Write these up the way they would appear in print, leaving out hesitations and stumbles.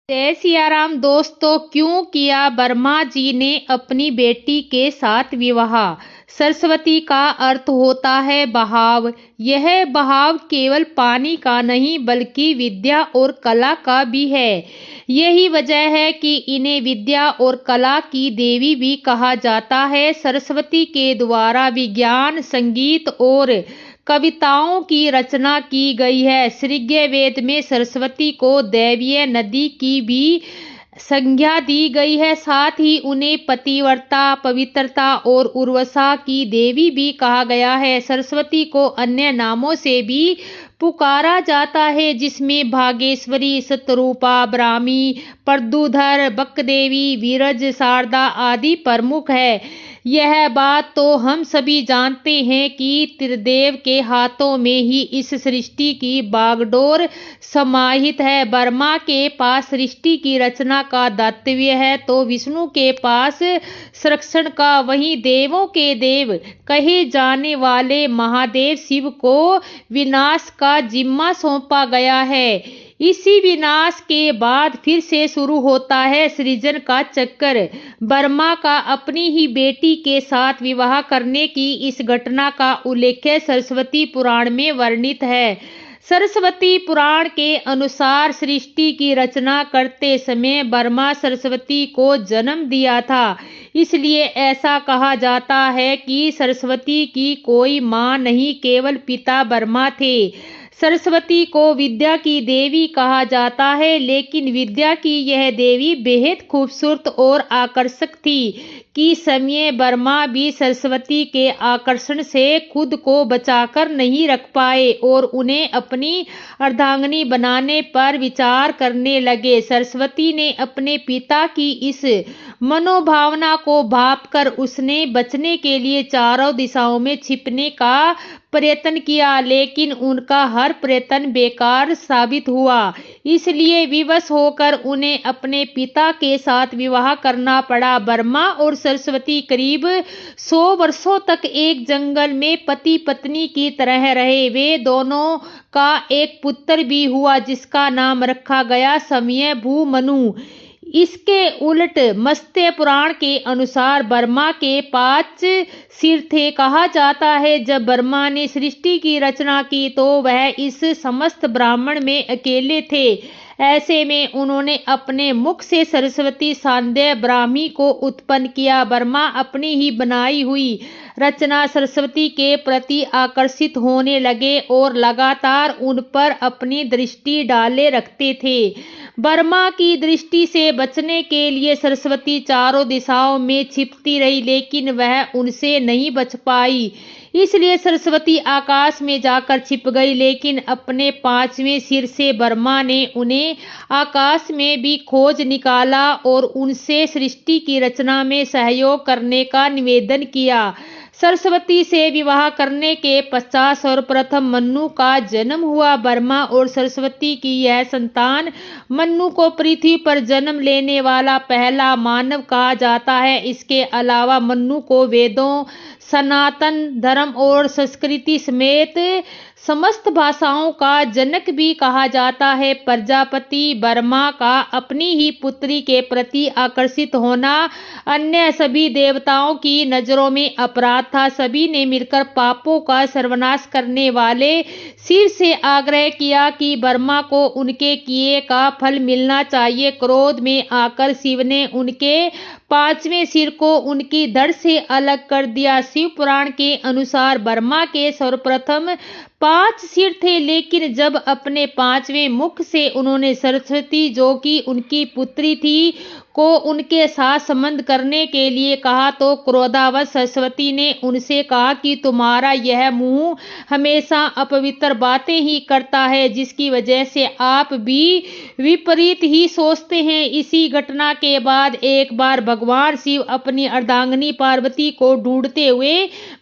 जय सियाराम दोस्तों। क्यों किया ब्रह्मा जी ने अपनी बेटी के साथ विवाह। सरस्वती का अर्थ होता है बहाव। यह बहाव केवल पानी का नहीं बल्कि विद्या और कला का भी है। यही वजह है कि इन्हें विद्या और कला की देवी भी कहा जाता है। सरस्वती के द्वारा विज्ञान, संगीत और कविताओं की रचना की गई है। ऋग्वेद में सरस्वती को दैवीय नदी की भी संज्ञा दी गई है। साथ ही उन्हें पतिव्रता, पवित्रता और उर्वशा की देवी भी कहा गया है। सरस्वती को अन्य नामों से भी पुकारा जाता है, जिसमें भागेश्वरी, शतरूपा, ब्राह्मी, प्रद्युधर, बकदेवी, वीरज, शारदा आदि प्रमुख है। यह बात तो हम सभी जानते हैं कि त्रिदेव के हाथों में ही इस सृष्टि की बागडोर समाहित है। ब्रह्मा के पास सृष्टि की रचना का दायित्व है तो विष्णु के पास संरक्षण का। वहीं देवों के देव कहे जाने वाले महादेव शिव को विनाश का जिम्मा सौंपा गया है। इसी विनाश के बाद फिर से शुरू होता है सृजन का चक्कर। ब्रह्मा का अपनी ही बेटी के साथ विवाह करने की इस घटना का उल्लेख सरस्वती पुराण में वर्णित है। सरस्वती पुराण के अनुसार सृष्टि की रचना करते समय ब्रह्मा सरस्वती को जन्म दिया था। इसलिए ऐसा कहा जाता है कि सरस्वती की कोई मां नहीं, केवल पिता ब्रह्मा थे। सरस्वती को विद्या की देवी कहा जाता है, लेकिन विद्या की यह देवी बेहद खूबसूरत और आकर्षक थी कि समय ब्रह्मा भी सरस्वती के आकर्षण से खुद को बचाकर नहीं रख पाए और उन्हें अपनी अर्धांगिनी बनाने पर विचार करने लगे। सरस्वती ने अपने पिता की इस मनोभावना को भांपकर उसने बचने के लिए चारों दिशाओं में छिपने का प्रयत्न किया, लेकिन उनका हर प्रयत्न बेकार साबित हुआ। इसलिए विवश होकर उन्हें अपने पिता के साथ विवाह करना पड़ा। ब्रह्मा और सरस्वती करीब 100 वर्षों तक एक जंगल में पति पत्नी की तरह रहे। वे दोनों का एक पुत्र भी हुआ जिसका नाम रखा गया समयभू मनु। इसके उलट मत्स्य पुराण के अनुसार ब्रह्मा के 5 सिर थे। कहा जाता है जब ब्रह्मा ने सृष्टि की रचना की तो वह इस समस्त ब्रह्मांड में अकेले थे। ऐसे में उन्होंने अपने मुख से सरस्वती सांध्य ब्राह्मी को उत्पन्न किया। ब्रह्मा अपनी ही बनाई हुई रचना सरस्वती के प्रति आकर्षित होने लगे और लगातार उन पर अपनी दृष्टि डाले रखते थे। ब्रह्मा की दृष्टि से बचने के लिए सरस्वती चारों दिशाओं में छिपती रही, लेकिन वह उनसे नहीं बच पाई। इसलिए सरस्वती आकाश में जाकर छिप गई, लेकिन अपने 5वें सिर से ब्रह्मा ने उन्हें आकाश में भी खोज निकाला और उनसे सृष्टि की रचना में सहयोग करने का निवेदन किया। सरस्वती से विवाह करने के पश्चात सर्वप्रथम मन्नु का जन्म हुआ। ब्रह्मा और सरस्वती की यह संतान मन्नु को पृथ्वी पर जन्म लेने वाला पहला मानव कहा जाता है। इसके अलावा मन्नु को वेदों, सनातन धर्म और संस्कृति समेत समस्त भाषाओं का जनक भी कहा जाता है। प्रजापति ब्रह्मा का अपनी ही पुत्री के प्रति आकर्षित होना अन्य सभी देवताओं की नजरों में अपराध था। सभी ने मिलकर पापों का सर्वनाश करने वाले शिव से आग्रह किया कि ब्रह्मा को उनके किए का फल मिलना चाहिए। क्रोध में आकर शिव ने उनके 5वें सिर को उनकी धड़ से अलग कर दिया। शिव पुराण के अनुसार ब्रह्मा के सर्वप्रथम 5 सिर थे, लेकिन जब अपने 5वें मुख से उन्होंने सरस्वती, जो कि उनकी पुत्री थी, को उनके साथ संबंध करने के लिए कहा तो क्रोधावश सरस्वती ने उनसे कहा कि तुम्हारा यह मुंह हमेशा अपवित्र बातें ही करता है, जिसकी वजह से आप भी विपरीत ही सोचते हैं। इसी घटना के बाद एक बार भगवान शिव अपनी अर्धांगिनी पार्वती को ढूंढते हुए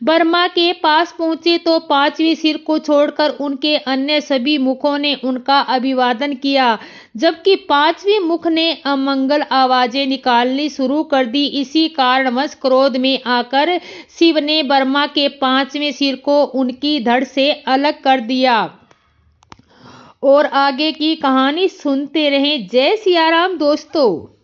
ब्रह्मा के पास पहुंचे तो 5वें सिर को छोड़कर उनके अन्य सभी मुखों ने उनका अभिवादन किया, जबकि 5वें मुख ने अमंगल आवाजें निकालनी शुरू कर दी। इसी कारणवश क्रोध में आकर शिव ने ब्रह्मा के 5वें सिर को उनकी धड़ से अलग कर दिया और आगे की कहानी सुनते रहें। जय सिया राम दोस्तों।